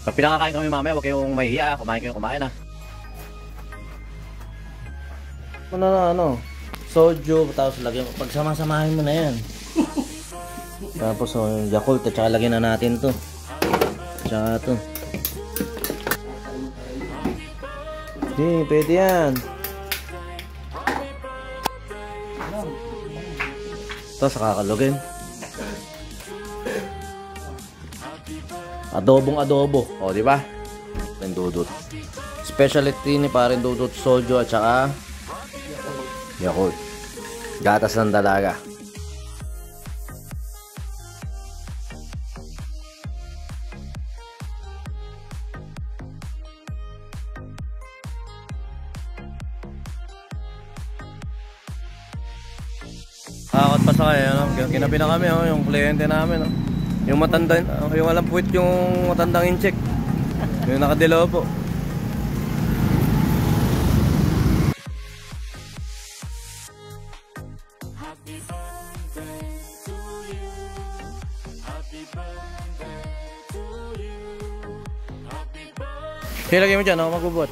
Pag pinakakain kami mamaya, huwag kayong mahihiya. Kumain kayong kumain ha. Ano, soju, tapos lagyan, pagsama-samahin mo na yan. Tapos Yakult, at saka lagyan na natin to. Tsaka to. Pwede yan. Tapos kakalugin. Adobong adobo. O, di ba? Dudot. Specialty ni Parin Dudot, soju at saka Yakult. Gatas ng dalaga. Kakot pa sa kaya, no? Kinabi na kami, oh, yung kliyente namin, oh. Yung matanda, yung walang puwit, yung matandang incheck. Yung nakadilaw po. Hilagay mo dyan, ako magbubot.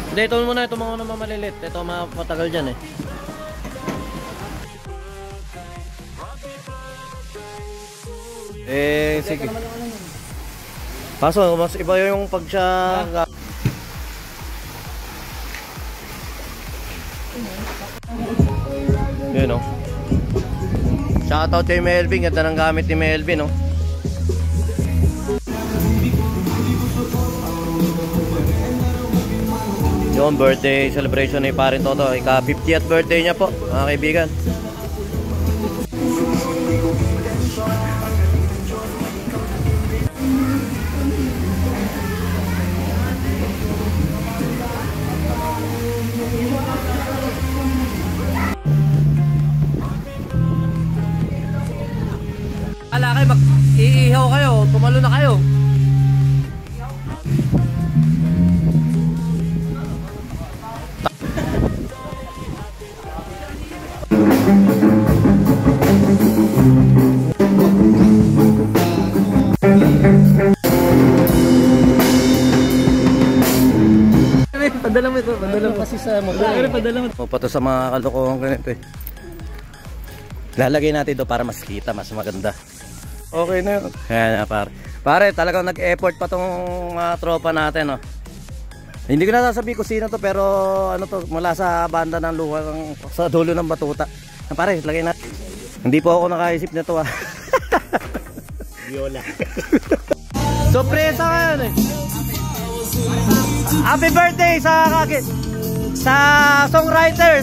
Hindi, ito muna, ito mga maliliit. Ito matagal dyan eh. Sige. Kaso, mas iba yung pag siya... Yun o. Shoutout kay Melvin. Ganda ng gamit ni Melvin o. Yung birthday celebration ni Parin Toto. Ika 50th birthday niya po, mga kaibigan. Ala kayo, mag-iihaw kayo, tumalo na kayo. Padala mo ito, padala mo kasi sa motor. Padala mo. Pato sa mga kalokohan ganito eh. Lalagay natin ito para mas kita, mas maganda. Okay na yun. Ayan na pare, talagang nag-effort pa tong mga tropa natin, no? Hindi ko na sasabihin kung sino to, pero ano to, mula sa banda ng luwang sa dulo ng batuta. Pare, lagay natin. Hindi po ako nakaisip nito ah. Viola. Surpresa ngayon eh. Happy birthday sa songwriter.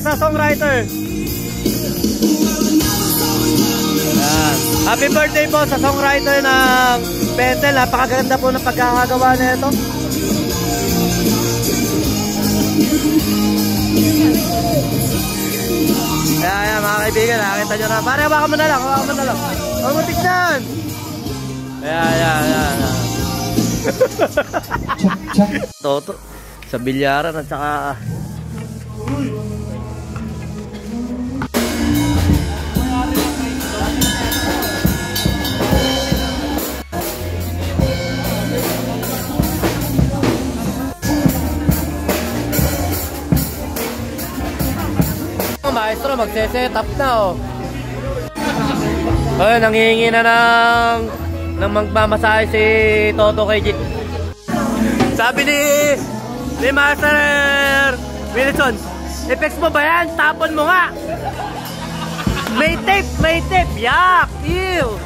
Yan. Happy birthday po sa songwriter ng Pentel. Napakaganda po ng pagkakagawa na ito. Ayan, mga kaibigan, nakita nyo na. Pare, hawakan mo na lang. Huwag mo tignan. Ayan. Toto sa bilyaran at saka maestro, magse-set up na oh. Ayun, nanghihingi na ng magmamasahe si Toto kay G. Sabi ni Master Wilson, effects mo ba yan? Tapon mo nga. May tape. Yak! Ew!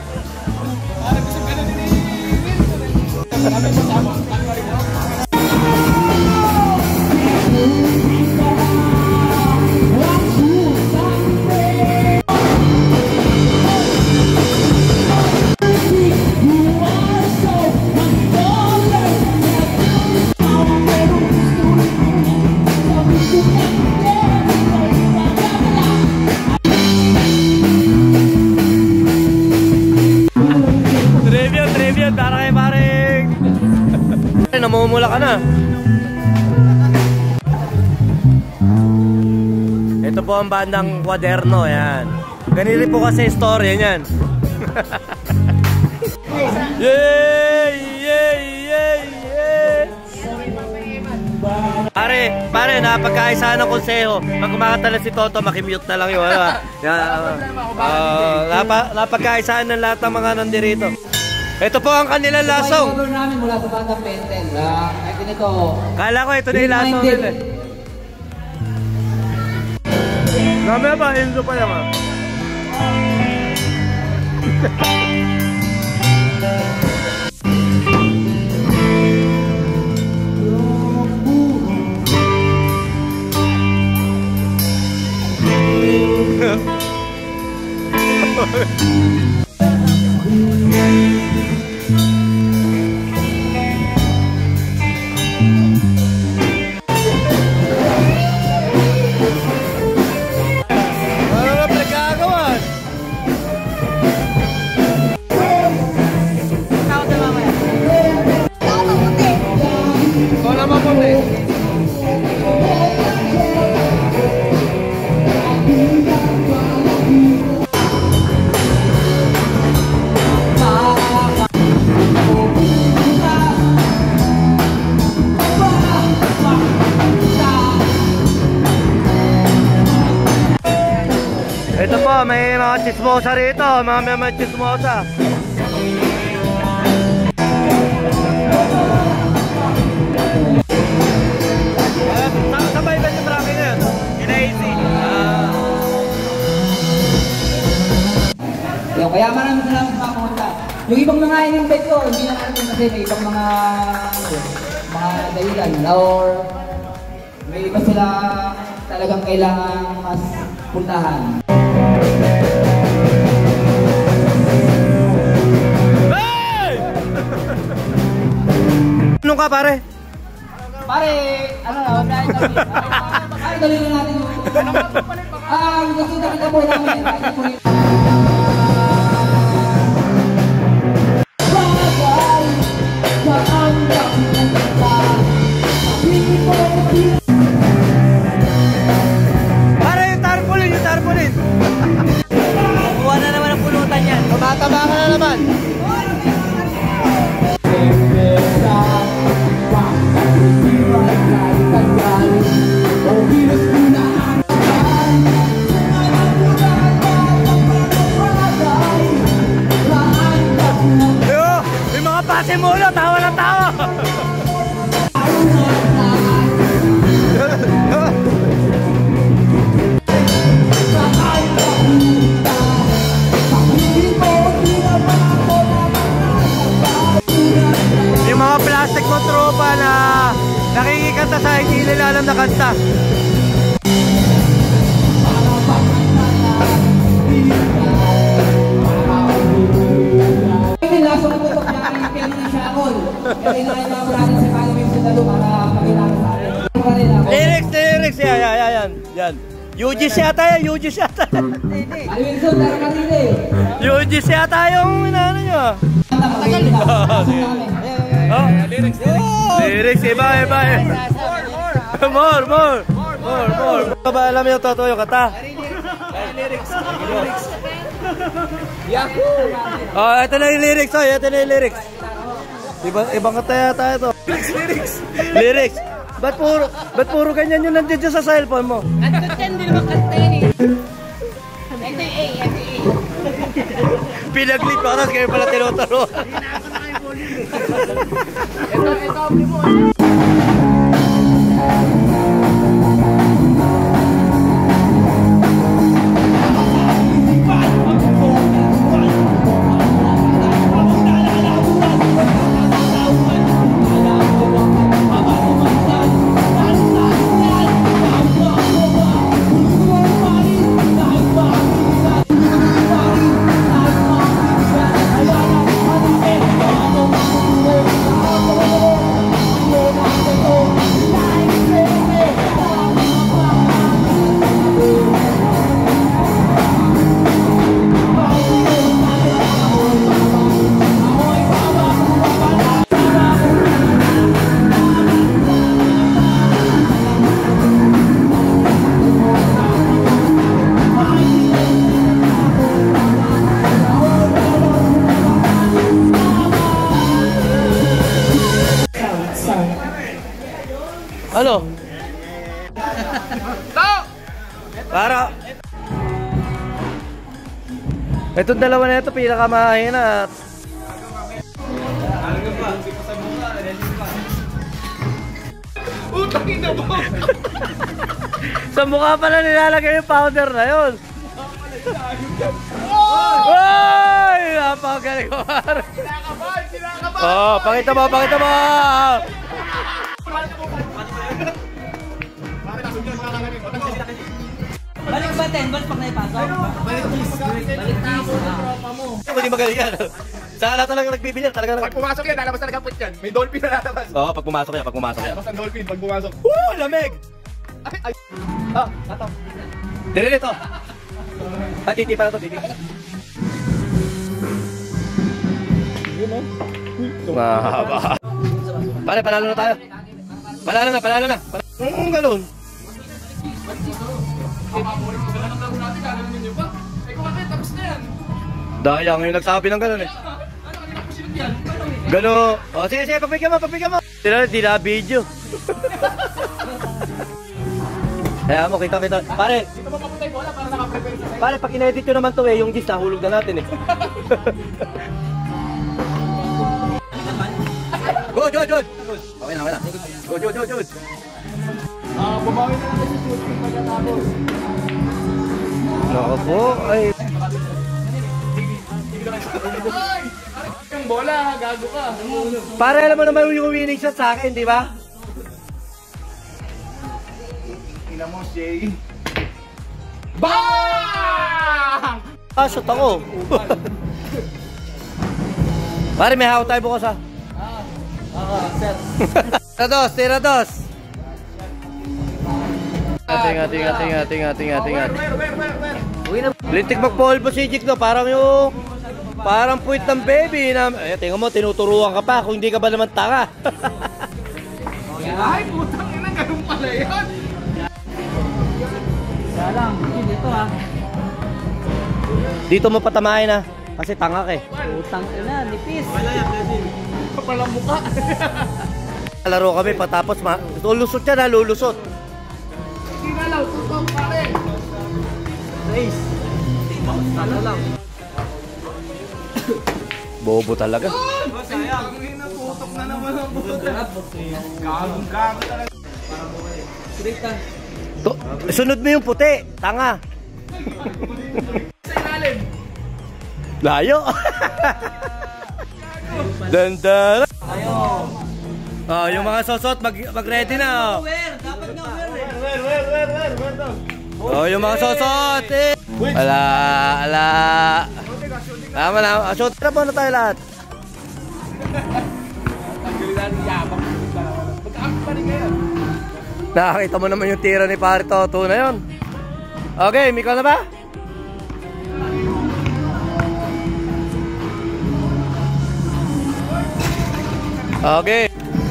Tribute para kay paring. Namumula ka na. Ito po po ang bandang Kwaderno, yan. Ganili po kasi istorya niyan. Yay! Yay! Yay! Yay! Pare, napagkaisahan ng konseho. Pag kumakatala si Toto, makimute na lang yun. Napagkaisahan ng lahat ng mga nandirito. Ito po ang kanilang lasong. Ito yung namin mula sa Batang Pentel. Ito nito. Kala ko ito na yung lasong nila. Namaya ba? Enzo pa naman. Ito po, may mga chismosa rito, mga chismosa. Sabay ba yung marami na yun? Kina-easy. Kaya maraming salamat mga pumunta. Yung ibang mga in-invite ko, hindi na natin kasi may ibang mga dahilan. Or may iba sila talagang kailangan mas puntahan. Hey! Anong ka pare? Pare, ano na, wag na natin. Ay, dali na natin. Gusto na kita po namin. Pare, yung tarpaulin. Kuha na naman ang pulutan yan. Tumataba ka na naman. Yung mga pasimulo, tawa ng tawa. Yung mga plastic mo tropa na nakikikanta sa hindi nila alam na kanta. Lasong po ito kaya yung Shakol. Kaya naman natin sa Kalawin sa Dalo para pagkilala sa atin. Lyrics, yan. UGC yata yan, UGC yata. Alwinson, Darkanile. UGC yata yung inaano nyo. Matagal na. Lyrics, iba. More. Ba alam yung totoo yung kata? Lyrics. Oh, ito na yung lyrics. Ibang kata yata ito. Lyrics. Ba't puro ganyan yung nandiyan dyan sa cellphone mo? Andun yan, di naman kanta yan eh. Ito yung A. Pinaglit ko, tapos kayo pala tinuturo. Ito, Ano? Para itong dalawa na ito pinakamahina at sa mukha pala nilalagay yung powder na yun. Oy! Napakagaling ko. Oh, pakita mo, pakita mo. Balik ba 10 balls pag naipasok? Balik cheese. Hindi magaling yan. Sana talaga nagbibilyar. Pag pumasok yan, lalabas talaga put yan. May dolphin na lalabas. Oo, pag pumasok yan, pag pumasok yan. Lalabas ang dolphin pag pumasok. Woo! Lamig! Ay! Ito. Dire dito. Titi pa na to, titi. Mahaba. Pare, panalo na tayo. Panalo na. Ganun. Dayang yung nagsabi ng gano'n eh. Gano'n. O sige, papigyan mo. Di na video. Kaya mo, kita. Pare, pag in-edit nyo naman to eh, yung gis nahulog na natin eh. Go. Okay na. Go. Babawi na lang sa shooting pagkatapos. Nako po, ay. Yung bola, gago ka. Para alam mo naman yung winning shot sa akin, di ba? Tingnan mo, Shay. Bang! Shot ako. Pare, may haw tayo bukas ha. Sir. Tira dos. Ating. Lintik magpolvo si Jik no, parang puwit ng baby na, tingnan mo, tinuturuan ka pa kung hindi ka ba naman tanga. Ay, putang ina, ganun pala yun. Kaya lang, dito ha. Dito mo patamahin ha, kasi tanga ka eh. Utang ina, nipis. Kapalang mukha. Laro kami patapos, lulusot yan ha, lulusot. Hindi na lang, tutok pare. Race. Talo lang. Bobo talaga. Sayang. Tutok na naman ang buta. Gago talaga. Straight na. Sunod mo yung puti, tanga. Sa ilalim. Layo. Dandan. Ayo. Oh, yung mga sosot mag-ready na. Oh. Dapat na eh. Oh, yung mga sosot eh. Ala. Tama na. Shoot na po na tayo lahat. Nakakita mo naman yung tira ni Pare Toto na yun. Okay, Miko na ba? Okay.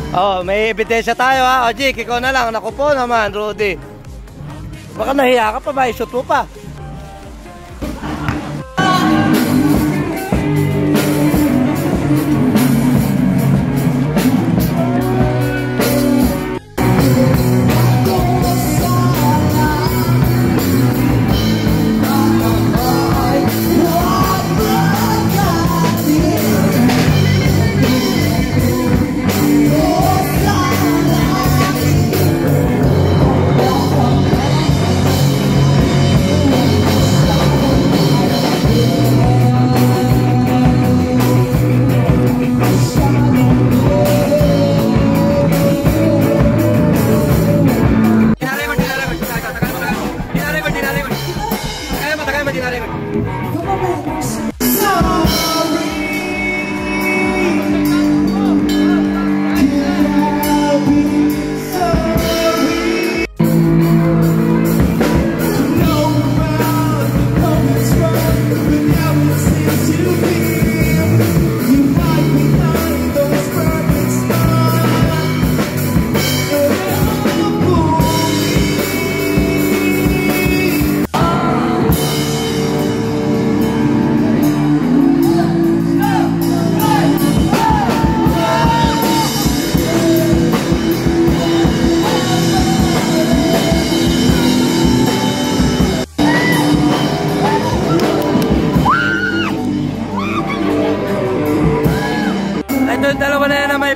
Oh, may ebidensya tayo ha. O, Jik, ikaw na lang. Naku po naman, Rudy. Baka nahiya ka pa ba? I-shoot mo pa.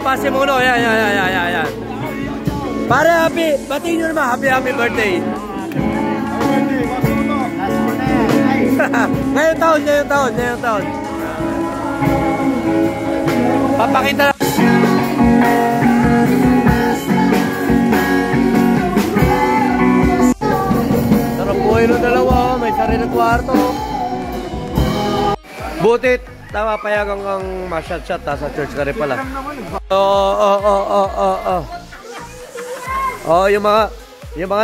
Pasimuno. Yan. Pare, happy. Batiin nyo naman. Happy birthday. Ngayong taon. Papakita na. Sarap buhay ng dalawa. May sarili kwarto. Butit. Tama, payagang kang ma-shot-shot. Sa church ka rin pala. Oh, yung mga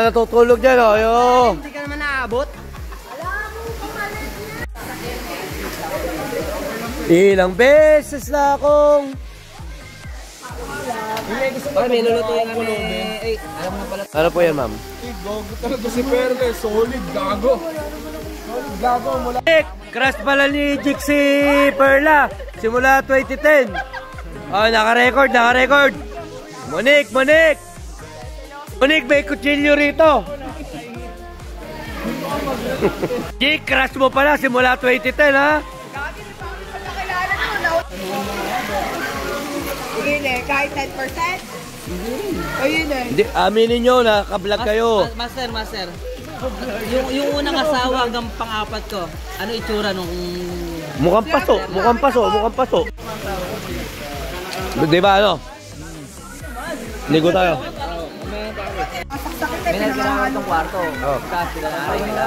natutulog dyan, oh. Hindi ka naman naabot. Ilang beses na akong... May lulutuin kami. Ay, alam mo pala. Ano po yan, ma'am? Gago talaga si Perle. Solid, gago. Gago mula. Crush pala ni Jixie Perla. Simula 2010. Oh, naka-record. Monique, may kutsilyo rito. Jik, crush mo pala simula 2010, ha? Hindi, kahit 10%. Ayun eh. Hindi, aminin nyo, naka-vlog kayo. Master. Yung unang asawa hanggang pang-apat ko, ano itsura nung... Mukhang paso. Di ba, ano? Ligo tayo. May nagkailangan itong kwarto. Kasi sila na rin nila.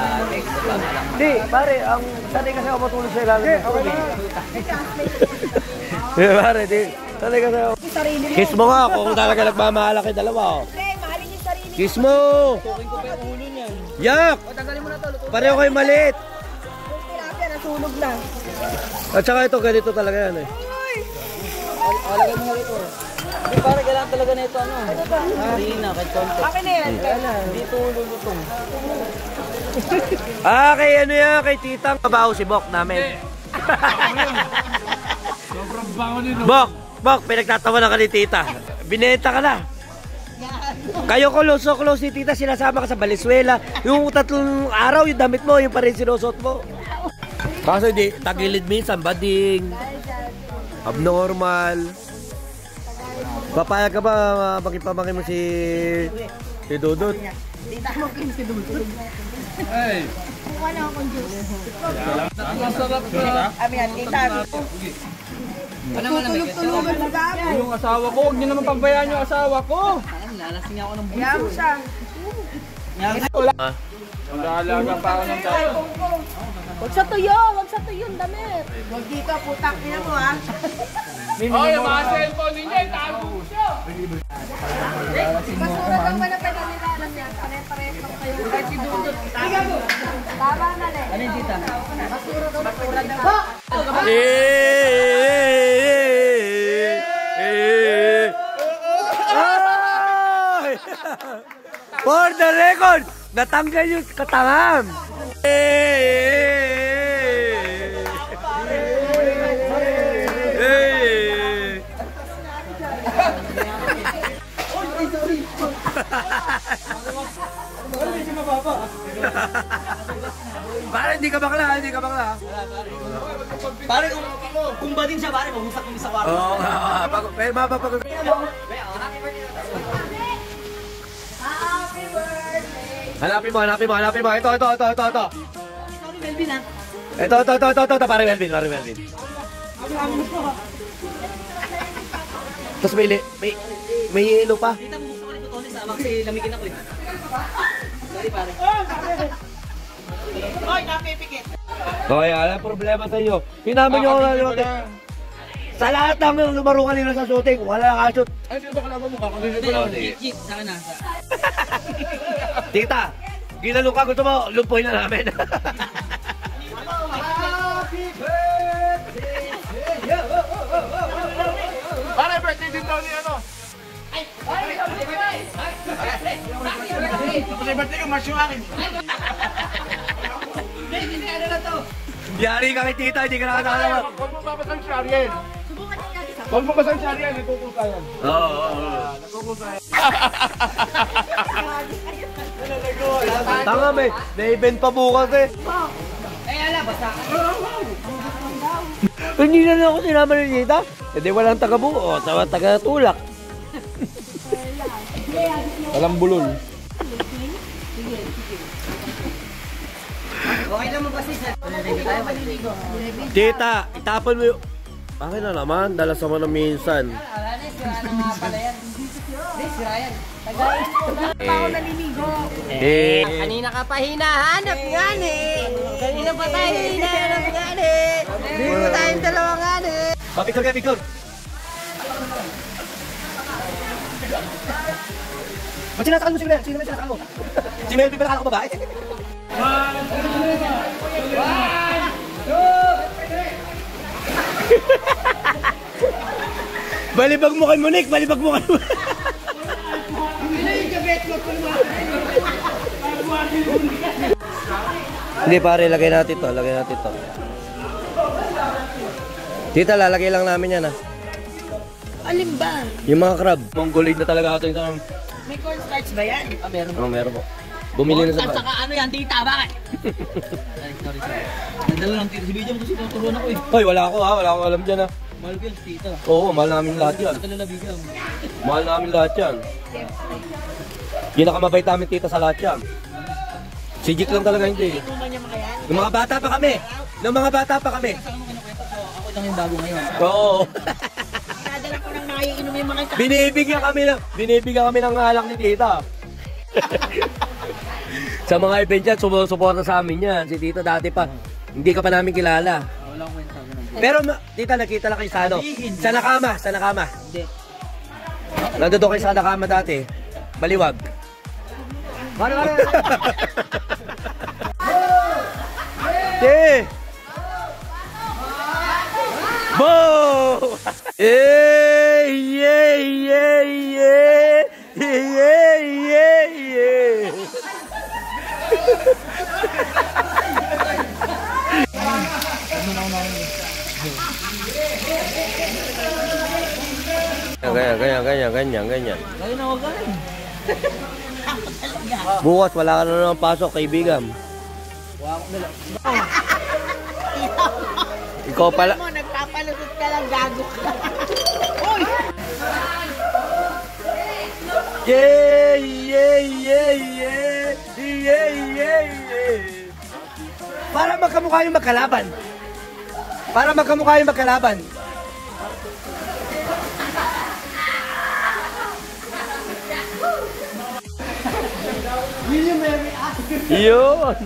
Hindi, pare, ang sanay kasi ako matulog sa ilalim. Pare, sanay kasi ako. Kiss mo nga kung talaga nagmamahal kayo dalawa. Mahalin yung sarili. Kiss mo! Tukin ko pa yung ulo niyan. Yak! Tanggalin mo na to. Pareho kayo maliit. Tilapia, nasunog na. At saka ito, ganito talaga yan eh. Alagay mo nga rito. Hindi, parang kailangan talaga na ito, ano? Harina, kahit konti. Akin na yan. Dito lulutong. Kay ano yan, kay titang mabaho si Bok namin. Sobrang bango nito. Bok, pinagtatawanan ka ni tita. Binenta ka na. Kayo close ni tita, sinasama ka sa Valenzuela. Yung 3 araw, yung damit mo, yung pa rin sinusot mo. Kaso hindi, tagilid minsan, bading. Abnormal. Papayag ka ba makipamangin mo si Dudut? Hey. Kung ano akong juice. Masarap na. Ami yan, tita. Tutulog-tulugan mo ba? Yung asawa ko, huwag niyo naman pambayaan yung asawa ko. Lalasing ako ng Kaya mo siya. Mag-aalaga pa ako ng tayo. Huwag sa tuyo ang damit. Huwag dito, putak niya mo ha. Oh, yung mga cellphone ninyo, itago mo siya. Basura lang ba na pinalilanan niya? Pare-pares lang kayo. Kahit si Dudut. Tama na rin. Ano yung tita? Basura daw. For the record, natanggal yung katangam. Pare, hindi ka bakla. Pare, kung ba din siya, pare, mahusak kami sa kwarto. Oo, mapapag... Hanapin mo. Ito. Sorry, Melvin, ha? Ito, pare Melvin. Tapos may yelo pa. Tita, bubuksan ko rin ito, Tonis, ha? Kasi lamigin ako, eh. Sorry, pare. Hoy, napipikit. Okay, alam problema sa iyo. Hinaman nyo ako sa lahat ng lumaro kanina sa shooting, wala nakashoot. Ay, sino ba kalaban mo? Kakulitin ko lang. Jik, sa akin na. Tita, ginano ka, gusto mo, lumpuhin na namin. Pare, birthday din daw ni ano. Pare, birthday ko, March yung akin. Yari ka kay tita, hindi ka nakakalawa. Huwag mo babasang si Ariel. Huwag mo babasang si Ariel, nagkukusa yan. Oo. Nagkukusa yan. Tanga may event pa bukas eh. Eh, ala, basta. Hindi na ako sinama ni Tita. Hindi walang taga-buo, taga-tulak. Walang bulol. Okay naman kasi sir. Tayo maliligo. Tita, itapon mo yung... Bakit na naman? Dala sa mga minsan. Wala na, sira na nga pala yan. Hindi, sira yan. Tagayin ko na pa ako naliligo. Kanina ka pa hinahanap nga Kanina pa tayo hinahanap nga Hindi mo tayong dalawa nga Picture ka, picture! Ba't sinasakal mo si Mel? Sino ba sinasakal mo? Si Mel, pinakala ko babae? Balibag mo kay Monique! Balibag mo kay Monique! Hindi pare, lagay natin to, lagay natin to. Tita, lalagay lang namin yan ha. Alin ba? Yung mga crab. Mongoloid na talaga ito yung... May cornstarch ba yan? Meron. Oh, meron po. Bumili na sa bag. Saka ano yan, tita, bakit? Sorry. Nandalo lang tita si Bidyo kasi tuturuan ako Hoy, wala ako ha, wala akong alam dyan ha. Mahal ko yan si tita. Oo, mahal namin lahat yan. Talala Bidyo. Mahal namin lahat yan. Pinakamabait namin tita sa lahat yan. Si Jik lang talaga hindi. Yung mga bata pa kami. Nung mga bata pa kami. Ako lang yung bago ngayon. Oo. Dadala ko ng mga iinom yung mga Binibigyan kami ng alak ni tita. Sa mga event yan, sumusuporta sa amin yan. Si tita dati pa, hindi ka pa namin kilala. Wala akong kwenta. Pero tita, nakita lang kayo sa ano? Sa nakama. Hindi. Nandito kayo sa nakama dati. Baliwag. Mano. Yeah! Bo! Yeah! Ganyan. Ngayon na wag galing. Bukas wala ka na naman pasok, kaibigan. Ikaw pala. mo, nagpapalusot ka lang, gago ka. Uy! Yeah! Para magkamukha yung magkalaban. Yun!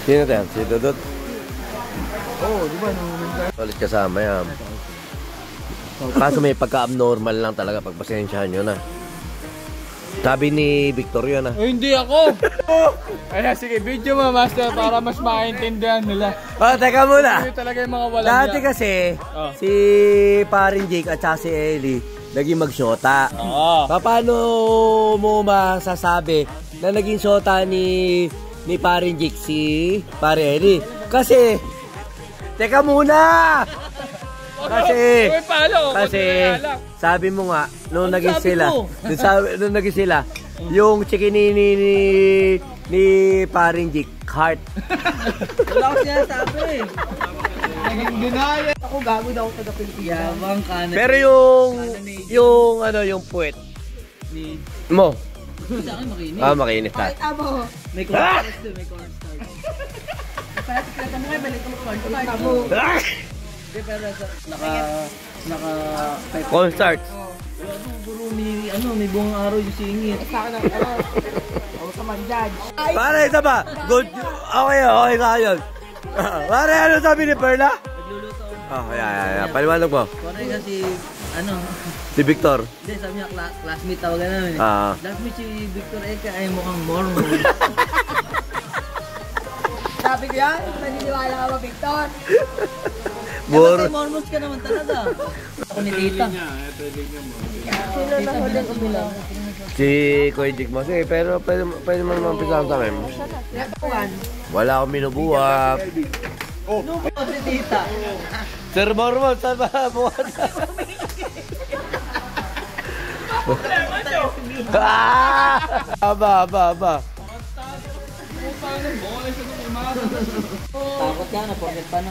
Sino tayo? Si Dudut? Oo, di ba? Ulit kasama yan. Kaso may pagka-abnormal lang talaga, pagpasensyahan nyo na. Sabi ni Victor yun ah. Hindi ako! Kaya sige, video mo master para mas maintindihan nila. Oh, teka muna. Hindi talaga yung mga walang Dati yan. kasi, si Parin Jake at si Ellie, naging magsyota. Oo. Paano mo masasabi na naging syota ni Parin Jake si Parin Ellie? Kasi, teka muna! Kasi, sabi mo nga, nung naging sila, yung chicken ni Parin Jake, heart. Wala ko sinasabi. Ginaya. Ako gago daw sa Pilipinas. Yabang ka na. Pero yung puwet Ni... mo, Sa akin makinis. makinis na. Amo. May cornstarch doon, may cornstarch. Para tiklatan mo kayo, balik mo cornstarch. Amo. Hindi, pero Cornstarch. Buro, may buong araw yung singit. Sa akin ang ako sa man-judge. Para isa ba? Good. Okay ka yun. Para ano sabi ni Perla? Nagluluto. Yeah. Paliwanag mo. Kaya kasi, Si Victor. hindi, sabi niya, classmate tawagan namin. Classmate si Victor Eka ay mukhang Mormon. Sabi ko yan, naniniwala ka ba, Victor? Kasi Mormons ka naman talaga. Ako ni Tita. Sino na huling umilang? Si Kuya Jake mo. Sige, pero pwede mo naman pisahan sa amin. Yakuan. Wala akong minubuhat. Oh, Si tita. Sir Mormon, saan ba buwan? Aba. Takot ka na, porket pa na.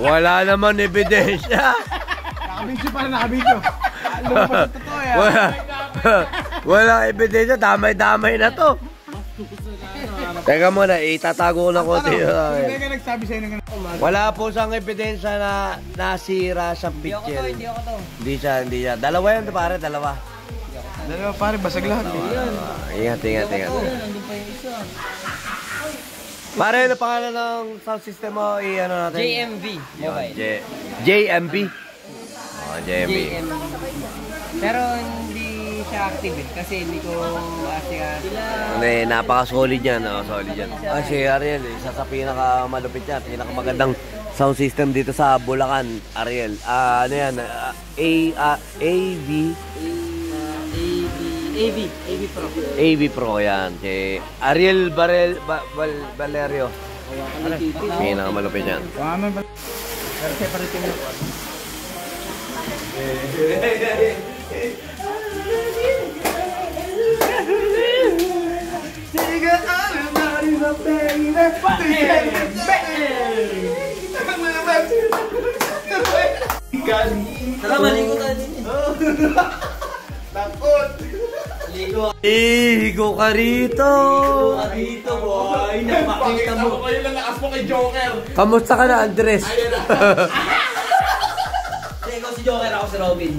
Wala naman ebidensya. nakabidyo pala, nakabidyo. Alam mo pa sa totoo yan. Walang ebidensya, damay-damay na to. Teka muna, itatago ko na konti. Hindi ka nagsabi sa'yo ng Wala po siyang ebidensya na nasira sa picture. Hindi ako to. Hindi siya. Dalawa yan, pare, dalawa. Dalawa pare, basag lahat. Ingat. Nandun pa yung isa. Pare, ano pangalan ng sound system mo? I-ano natin? JMV. Mobile. JMB? Oh, JMB. JMV. Pero hindi siya active eh. Kasi hindi ko kasi Napaka-solid yan. Oh, solid yan. Si Ariel, isa sa pinakamalupit yan. Pinakamagandang sound system dito sa Bulacan, Ariel. Ano yan? AV Pro. AV Pro yan. Si Ariel Valerio. Pinakamalupit yan. Paano ba? Pero separate mo. Tara, maligo tayo din eh. Takot! Igo ka rito! Dito, boy. Napakita mo. Kayo lang lakas mo kay Joker. Kamusta ka na, Andres? Hindi, ikaw si Joker, ako si Robin.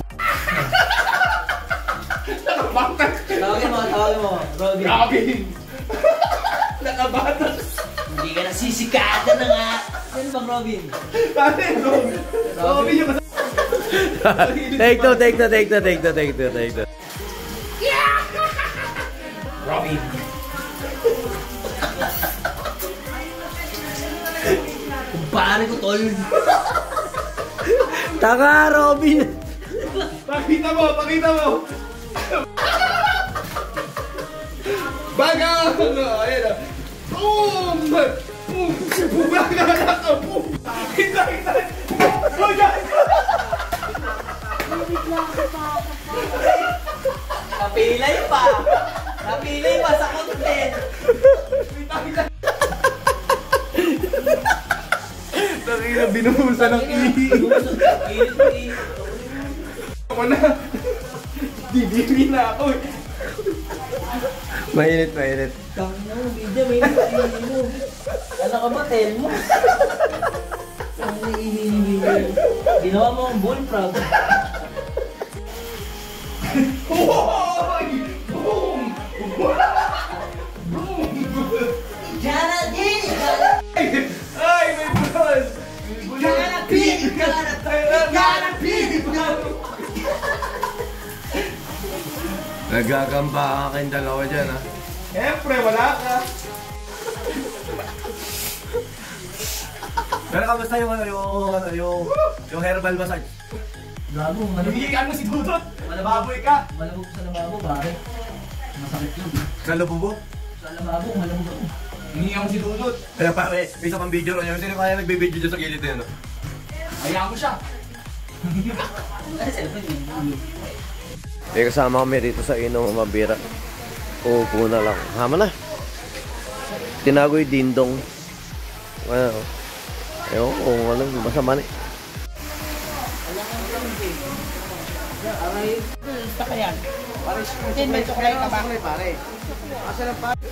Tawagin mo. Robin. Robin! Nakabatas! Hindi ka nasisikata na nga. Sino bang Robin? Pare, Robin! Robin yung Take two. Robin! Pare ko, tol. Taka, Robin! Pakita mo! Baga! Ayan na! Boom! Baga na ka! Boom! Kita! Baga! Napilay pa sa content. Nakina, binuhusan ng ihi. Ako na. Didiri na ako eh. Mainit. Tangin na mo, video, may ihi mo. Ano ka ba, tel mo? Ano na ihi ni video? Ginawa mo ang bullfrog. Hoy! Boom! Janadin! Ay, may bulas! Janadin! Nagagamba ka kayong dalawa dyan, ha? Siyempre, wala ka. Pero kamusta yung herbal massage? Gago, Hinihigaan mo si Dudot. Baboy ka. malabog sa lababo, pare. Masakit yun. Sa lububo? Sa lababo, malabog ako. Hinihigaan mo si Dudot. Kaya pa, may isa pang video ron yun. Sino kaya nagbibideo dyan sa gilid na yun? Hayaan mo siya. Ay, cellphone yun. May kasama kami dito sa Inong Mabira. Uupo na lang. Hama na. Tinago yung dindong. Ano? Ewan ko kung ano. Masama na. Basta ka yan. May tuklay ka ba?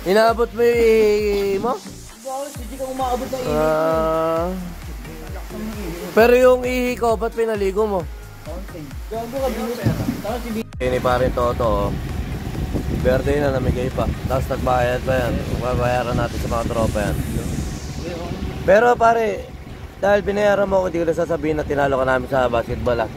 Inaabot mo yung ihi mo? Hindi ka umaabot ng ihi. Pero yung ihi ko, ba't pinaligo mo? Gago ka, binut. Ini pa rin Toto. Birthday na namigay pa. Tapos nagbayad pa yan. Babayaran natin sa mga tropa yan. Pero pare, dahil binayaran mo ako, hindi ko na sasabihin na tinalo ka namin sa basketball, ah.